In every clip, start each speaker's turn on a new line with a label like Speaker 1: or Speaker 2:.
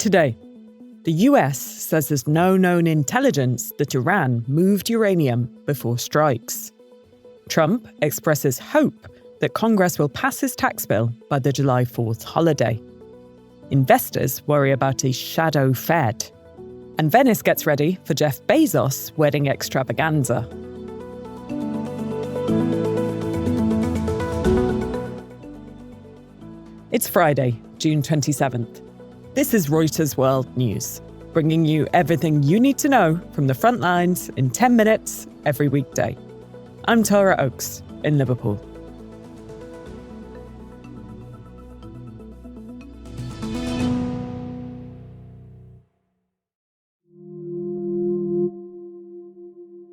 Speaker 1: Today, the US says there's no known intelligence that Iran moved uranium before strikes. Trump expresses hope that Congress will pass his tax bill by the July 4th holiday. Investors worry about a shadow Fed. And Venice gets ready for Jeff Bezos' wedding extravaganza. It's Friday, June 27th. This is Reuters World News, bringing you everything you need to know from the front lines in 10 minutes every weekday. I'm Tara Oakes in Liverpool.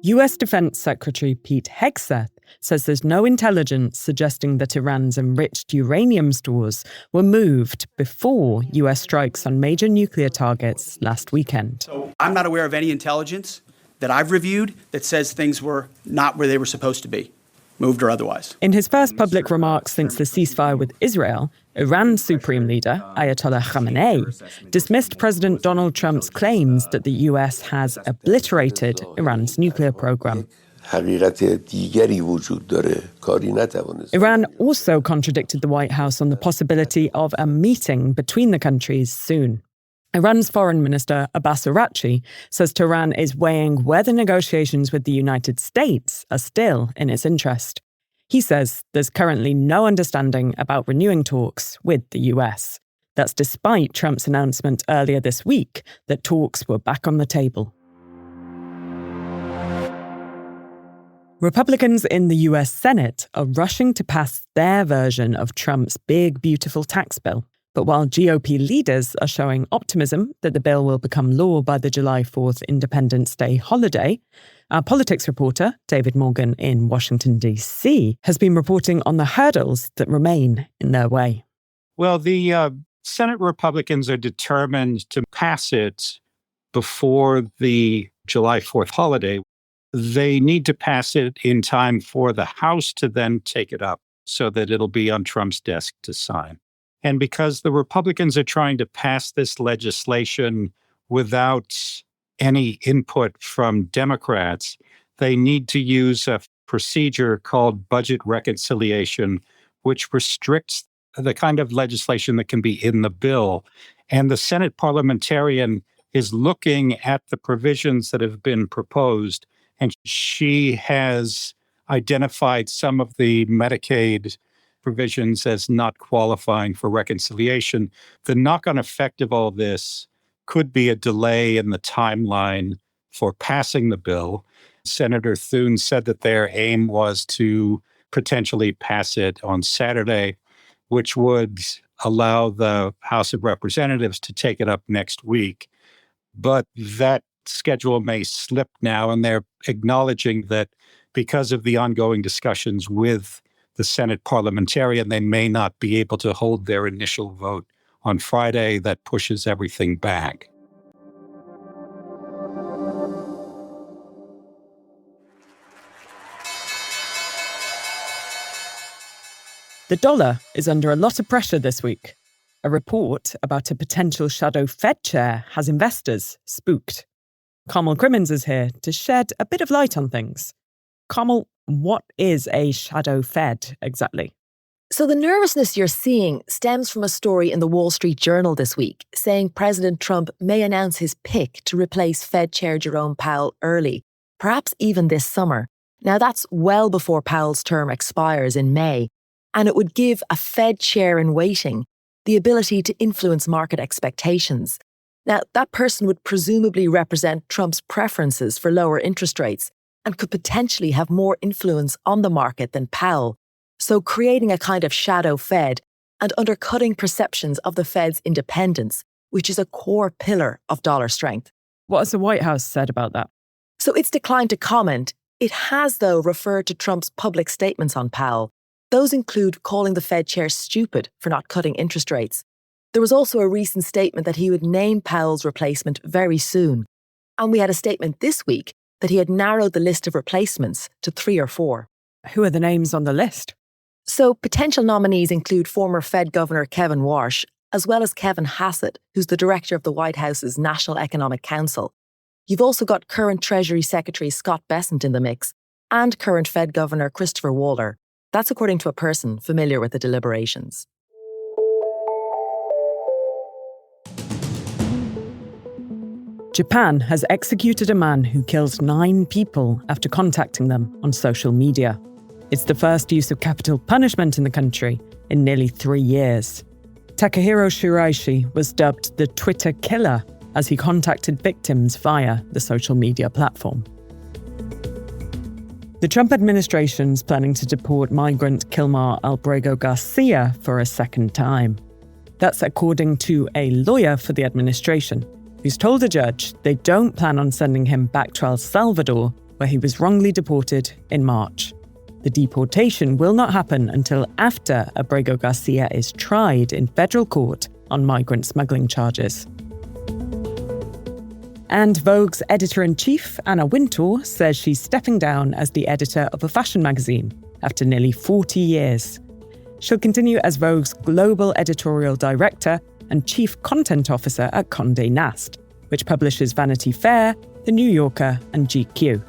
Speaker 1: US Defense Secretary Pete Hegseth says there's no intelligence suggesting that Iran's enriched uranium stores were moved before US strikes on major nuclear targets last weekend.
Speaker 2: So I'm not aware of any intelligence that I've reviewed that says things were not where they were supposed to be, moved or otherwise.
Speaker 1: In his first public remarks since the ceasefire with Israel, Iran's supreme leader, Ayatollah Khamenei, dismissed President Donald Trump's claims that the US has obliterated Iran's nuclear program. Iran also contradicted the White House on the possibility of a meeting between the countries soon. Iran's foreign minister, Abbas Araghchi, says Tehran is weighing whether negotiations with the United States are still in its interest. He says there's currently no understanding about renewing talks with the US. That's despite Trump's announcement earlier this week that talks were back on the table. Republicans in the US Senate are rushing to pass their version of Trump's big, beautiful tax bill. But while GOP leaders are showing optimism that the bill will become law by the July 4th Independence Day holiday, our politics reporter, David Morgan in Washington, D.C., has been reporting on the hurdles that remain in their way.
Speaker 3: Well, the Senate Republicans are determined to pass it before the July 4th holiday. They need to pass it in time for the House to then take it up so that it'll be on Trump's desk to sign. And because the Republicans are trying to pass this legislation without any input from Democrats, they need to use a procedure called budget reconciliation, which restricts the kind of legislation that can be in the bill. And the Senate parliamentarian is looking at the provisions that have been proposed, and she has identified some of the Medicaid provisions as not qualifying for reconciliation. The knock-on effect of all this could be a delay in the timeline for passing the bill. Senator Thune said that their aim was to potentially pass it on Saturday, which would allow the House of Representatives to take it up next week. But that schedule may slip now, and they're acknowledging that because of the ongoing discussions with the Senate parliamentarian, they may not be able to hold their initial vote on Friday. That pushes everything back.
Speaker 1: The dollar is under a lot of pressure this week. A report about a potential shadow Fed chair has investors spooked. Carmel Crimmins is here to shed a bit of light on things. Carmel, what is a shadow Fed exactly?
Speaker 4: So the nervousness you're seeing stems from a story in the Wall Street Journal this week saying President Trump may announce his pick to replace Fed Chair Jerome Powell early, perhaps even this summer. Now that's well before Powell's term expires in May, and it would give a Fed chair in waiting the ability to influence market expectations. Now that person would presumably represent Trump's preferences for lower interest rates and could potentially have more influence on the market than Powell, so creating a kind of shadow Fed and undercutting perceptions of the Fed's independence, which is a core pillar of dollar strength.
Speaker 1: What has the White House said about that?
Speaker 4: So it's declined to comment. It has, though, referred to Trump's public statements on Powell. Those include calling the Fed chair stupid for not cutting interest rates. There was also a recent statement that he would name Powell's replacement very soon. And we had a statement this week that he had narrowed the list of replacements to 3 or 4.
Speaker 1: Who are the names on the list?
Speaker 4: So potential nominees include former Fed Governor Kevin Warsh as well as Kevin Hassett, who's the director of the White House's National Economic Council. You've also got current Treasury Secretary Scott Bessent in the mix, and current Fed Governor Christopher Waller. That's according to a person familiar with the deliberations.
Speaker 1: Japan has executed a man who killed 9 people after contacting them on social media. It's the first use of capital punishment in the country in nearly 3 years. Takahiro Shiraishi was dubbed the Twitter killer as he contacted victims via the social media platform. The Trump administration's planning to deport migrant Kilmar Albrego Garcia for a second time. That's according to a lawyer for the administration, who's told a judge they don't plan on sending him back to El Salvador, where he was wrongly deported in March. The deportation will not happen until after Abrego Garcia is tried in federal court on migrant smuggling charges. And Vogue's editor-in-chief, Anna Wintour, says she's stepping down as the editor of a fashion magazine after nearly 40 years. She'll continue as Vogue's global editorial director and chief content officer at Condé Nast, which publishes Vanity Fair, The New Yorker, and GQ.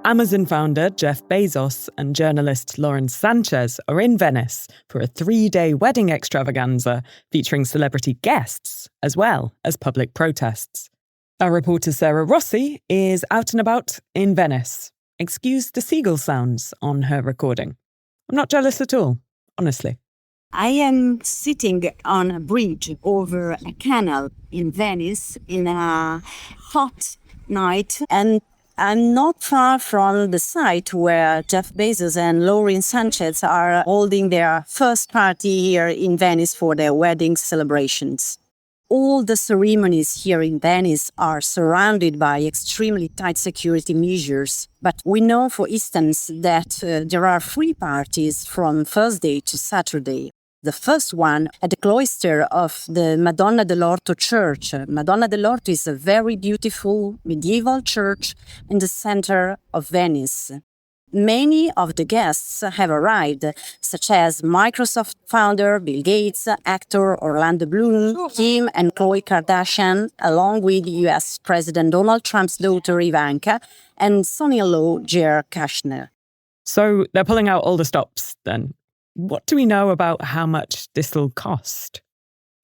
Speaker 1: Amazon founder Jeff Bezos and journalist Lauren Sanchez are in Venice for a 3-day wedding extravaganza featuring celebrity guests as well as public protests. Our reporter Sarah Rossi is out and about in Venice. Excuse the seagull sounds on her recording. I'm not jealous at all, honestly.
Speaker 5: I am sitting on a bridge over a canal in Venice in a hot night, and I'm not far from the site where Jeff Bezos and Lauren Sanchez are holding their first party here in Venice for their wedding celebrations. All the ceremonies here in Venice are surrounded by extremely tight security measures. But we know, for instance, that there are 3 parties from Thursday to Saturday. The first one at the cloister of the Madonna dell'Orto Church. Madonna dell'Orto is a very beautiful medieval church in the center of Venice. Many of the guests have arrived, such as Microsoft founder Bill Gates, actor Orlando Bloom, Kim and Khloe Kardashian, along with US President Donald Trump's daughter Ivanka, and son-in-law Jared Kushner.
Speaker 1: So they're pulling out all the stops then. What do we know about how much this will cost?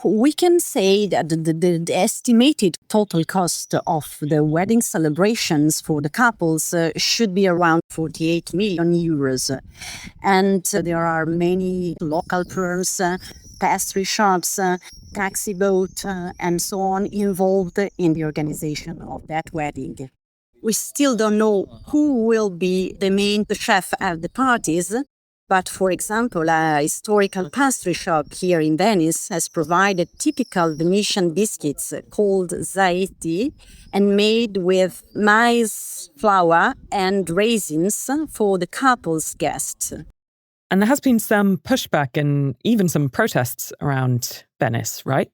Speaker 5: We can say that the estimated total cost of the wedding celebrations for the couples should be around 48 million euros. And there are many local firms, pastry shops, taxi boat, and so on involved in the organization of that wedding. We still don't know who will be the main chef at the parties. But, for example, a historical pastry shop here in Venice has provided typical Venetian biscuits called zaiti and made with maize flour and raisins for the couple's guests.
Speaker 1: And there has been some pushback and even some protests around Venice, right?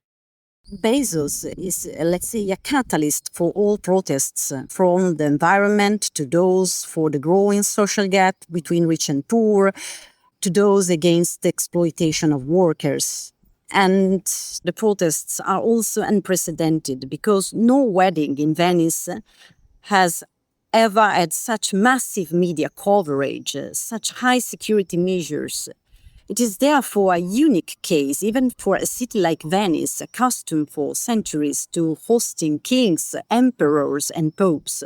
Speaker 5: Bezos is, let's say, a catalyst for all protests, from the environment to those for the growing social gap between rich and poor, to those against the exploitation of workers. And the protests are also unprecedented because no wedding in Venice has ever had such massive media coverage, such high security measures. It is therefore a unique case, even for a city like Venice, accustomed for centuries to hosting kings, emperors, and popes.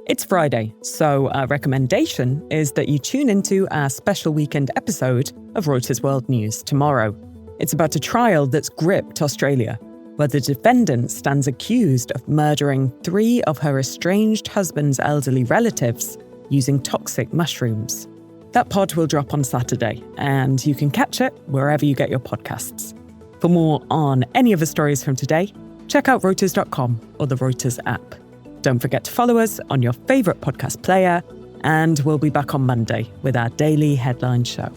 Speaker 1: It's Friday, so our recommendation is that you tune into our special weekend episode of Reuters World News tomorrow. It's about a trial that's gripped Australia, where the defendant stands accused of murdering 3 of her estranged husband's elderly relatives using toxic mushrooms. That pod will drop on Saturday, and you can catch it wherever you get your podcasts. For more on any of the stories from today, check out Reuters.com or the Reuters app. Don't forget to follow us on your favourite podcast player, and we'll be back on Monday with our daily headline show.